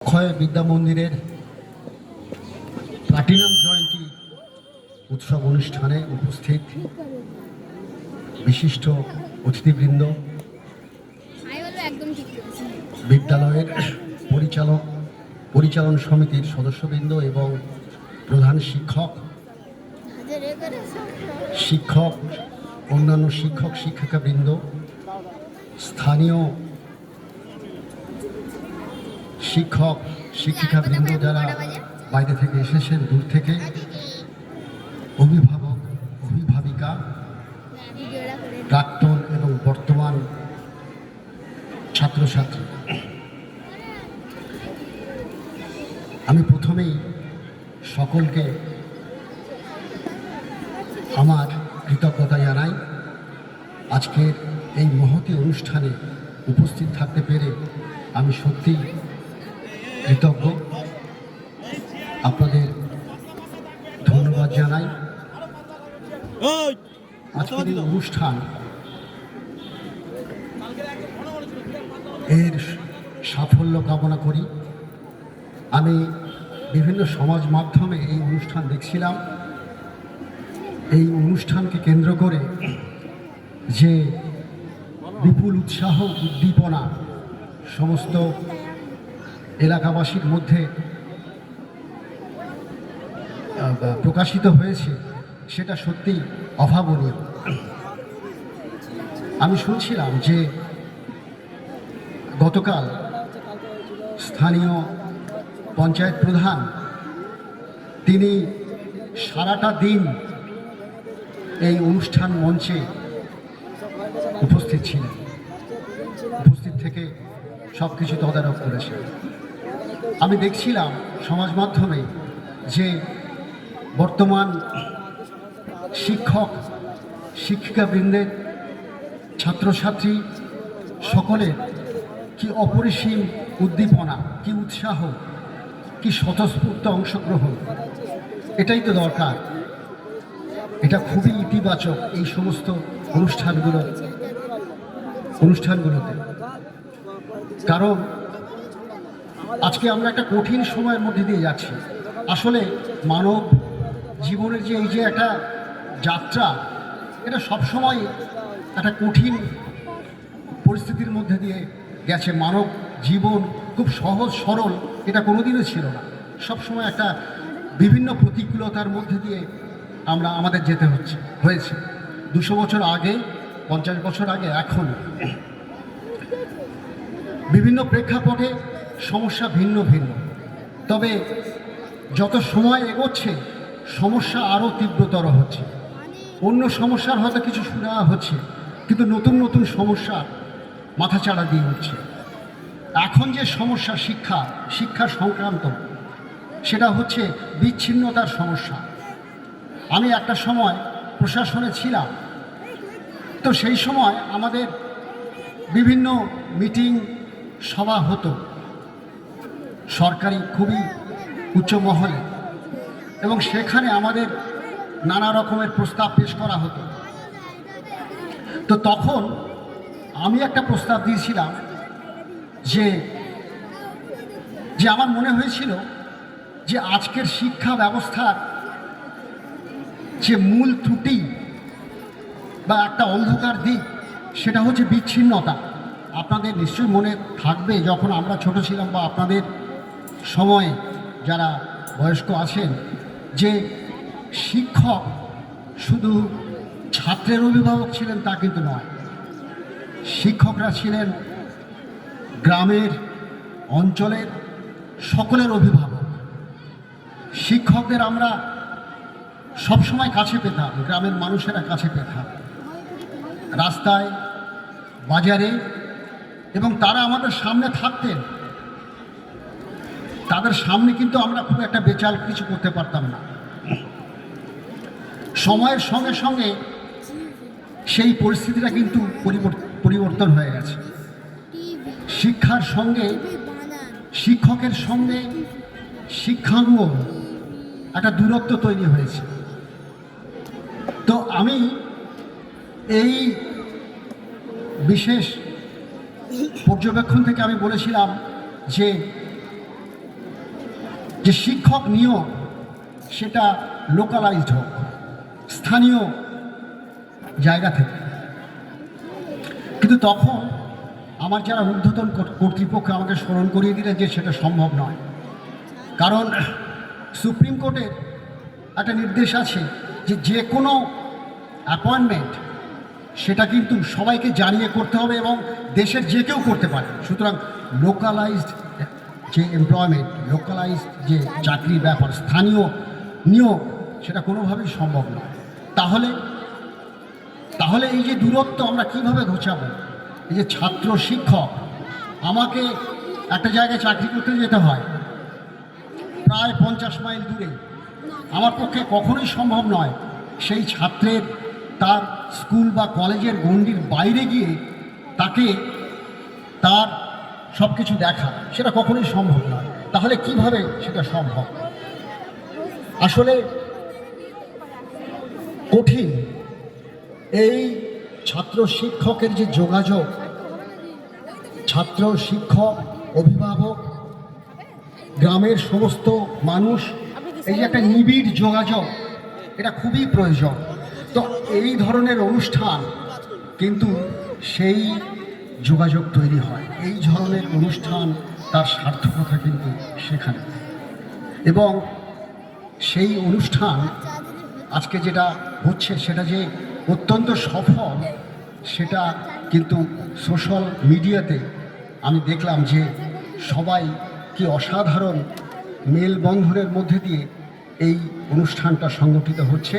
অক্ষয় বিদ্যা মন্দিরের প্লাটিনাম জয়ন্তী উৎসব অনুষ্ঠানে উপস্থিত বিশিষ্ট অতিথিবৃন্দ, বিদ্যালয়ের পরিচালন সমিতির সদস্যবৃন্দ এবং প্রধান শিক্ষক অন্যান্য শিক্ষিকাবৃন্দ, স্থানীয় শিক্ষিকাবৃন্দ যারা বাইরে থেকে এসেছেন, দূর থেকে, অভিভাবিকা, প্রাক্তন এবং বর্তমান ছাত্রছাত্রী, আমি প্রথমেই সকলকে আমার কৃতজ্ঞতা জানাই। আজকের এই মহতী অনুষ্ঠানে উপস্থিত থাকতে পেরে আমি সত্যি কৃতজ্ঞ। আপনাদের ধন্যবাদ জানাই। আজকের এই অনুষ্ঠান এর সাফল্য কামনা করি। আমি বিভিন্ন সমাজ মাধ্যমে এই অনুষ্ঠান দেখছিলাম। এই অনুষ্ঠানকে কেন্দ্র করে যে বিপুল উৎসাহ উদ্দীপনা সমস্ত এলাকাবাসীর মধ্যে প্রকাশিত হয়েছে, সেটা সত্যি অভাবনীয়। আমি শুনছিলাম যে গতকাল স্থানীয় পঞ্চায়েত প্রধান তিনি সারাটা দিন এই অনুষ্ঠান মঞ্চে উপস্থিত ছিলেন, উপস্থিত থেকে সব কিছু তদারক করেছেন। আমি দেখছিলাম সমাজ মাধ্যমে যে বর্তমান শিক্ষিকাবৃন্দের, ছাত্রছাত্রী সকলের কি অপরিসীম উদ্দীপনা, কি উৎসাহ, কি স্বতঃস্ফূর্ত অংশগ্রহণ। এটাই তো দরকার। এটা খুবই ইতিবাচক এই সমস্ত অনুষ্ঠানগুলোতে। কারণ আজকে আমরা একটা কঠিন সময়ের মধ্যে দিয়ে যাচ্ছি। আসলে মানব জীবনের যে এই যে একটা যাত্রা, এটা সবসময় একটা কঠিন পরিস্থিতির মধ্যে দিয়ে গেছে। মানব জীবন খুব সহজ সরল এটা কোনোদিনও ছিল না। সবসময় একটা বিভিন্ন প্রতিকূলতার মধ্যে দিয়ে আমাদের যেতে হয়েছে। 200 বছর আগে, 50 বছর আগে, এখন বিভিন্ন প্রেক্ষাপটে সমস্যা ভিন্ন ভিন্ন। তবে যত সময় এগোচ্ছে সমস্যা আরও তীব্রতর হচ্ছে। অন্য সমস্যার হয়তো কিছু শোনা হচ্ছে, কিন্তু নতুন নতুন সমস্যা মাথাচাড়া দিয়ে উঠছে। এখন যে সমস্যা শিক্ষা সংক্রান্ত, সেটা হচ্ছে বিচ্ছিন্নতার সমস্যা। আমি একটা সময় প্রশাসনে ছিলাম, তো সেই সময় আমাদের বিভিন্ন মিটিং সভা হতো সরকারি খুবই উচ্চ মহলে, এবং সেখানে আমাদের নানা রকমের প্রস্তাব পেশ করা হতো। তো তখন আমি একটা প্রস্তাব দিয়েছিলাম যে আমার মনে হয়েছিল যে আজকের শিক্ষা ব্যবস্থার যে মূল ত্রুটি বা একটা অন্ধকার দিক, সেটা হচ্ছে বিচ্ছিন্নতা। আপনাদের নিশ্চয়ই মনে থাকবে, যখন আমরা ছোট ছিলাম বা আপনাদের সময়ে যারা বয়স্ক আছেন, যে শিক্ষক শুধু ছাত্রের অভিভাবক ছিলেন তা কিন্তু নয়। শিক্ষকরা ছিলেন গ্রামের, অঞ্চলের সকলের অভিভাবক। শিক্ষকদের আমরা সবসময় কাছে পেতাম, গ্রামের মানুষেরা কাছে পেতাম, রাস্তায়, বাজারে, এবং তারা আমাদের সামনে থাকতেন। তাদের সামনে কিন্তু আমরা খুব একটা বেচাল কিছু করতে পারতাম না। সময়ের সঙ্গে সঙ্গে সেই পরিস্থিতিটা কিন্তু পরিবর্তন হয়ে গেছে। শিক্ষার সঙ্গে, শিক্ষকের সঙ্গে শিক্ষাঙ্গ একটা দূরত্ব তৈরি হয়েছে। তো আমি এই বিশেষ পর্যবেক্ষণ থেকে আমি বলেছিলাম যে যে শিক্ষক নিয়োগ সেটা লোকালাইজড হোক, স্থানীয় জায়গা থেকে। কিন্তু তখন আমার যারা ঊর্ধ্বতন কর্তৃপক্ষ আমাকে স্মরণ করিয়ে দিলেন যে সেটা সম্ভব নয়, কারণ সুপ্রিম কোর্টের একটা নির্দেশ আছে যে যে কোনো অ্যাপয়েন্টমেন্ট সেটা কিন্তু সবাইকে জানিয়ে করতে হবে এবং দেশের যে কেউ করতে পারে। সুতরাং লোকালাইজড যে এমপ্লয়মেন্ট, লোকালাইজড যে চাকরির ব্যাপার, স্থানীয় নিয়োগ, সেটা কোনোভাবেই সম্ভব নয়। তাহলে এই যে দূরত্ব আমরা কিভাবে ঘোচাবো? এই যে ছাত্র শিক্ষক, আমাকে একটা জায়গায় চাকরি করতে যেতে হয় প্রায় 50 মাইল দূরে, আমার পক্ষে কখনোই সম্ভব নয় সেই ছাত্রের তার স্কুল বা কলেজের গণ্ডির বাইরে গিয়ে তাকে তার সব কিছু দেখা, সেটা কখনোই সম্ভব নয়। তাহলে কিভাবে সেটা সম্ভব? আসলে কঠিন এই ছাত্র শিক্ষকের যে যোগাযোগ, ছাত্র শিক্ষক অভিভাবক গ্রামের সমস্ত মানুষ, এই যে একটা নিবিড় যোগাযোগ, এটা খুবই প্রয়োজন। তো এই ধরনের অনুষ্ঠান কিন্তু সেই যোগাযোগ তৈরি হয়, এই ধরনের অনুষ্ঠান তার সার্থকতা কিন্তু সেখানে। এবং সেই অনুষ্ঠান আজকে যেটা হচ্ছে সেটা যে অত্যন্ত সফল, সেটা কিন্তু সোশ্যাল মিডিয়াতে আমি দেখলাম যে সবাই কি অসাধারণ মেলবন্ধনের মধ্যে দিয়ে এই অনুষ্ঠানটা সংগঠিত হচ্ছে।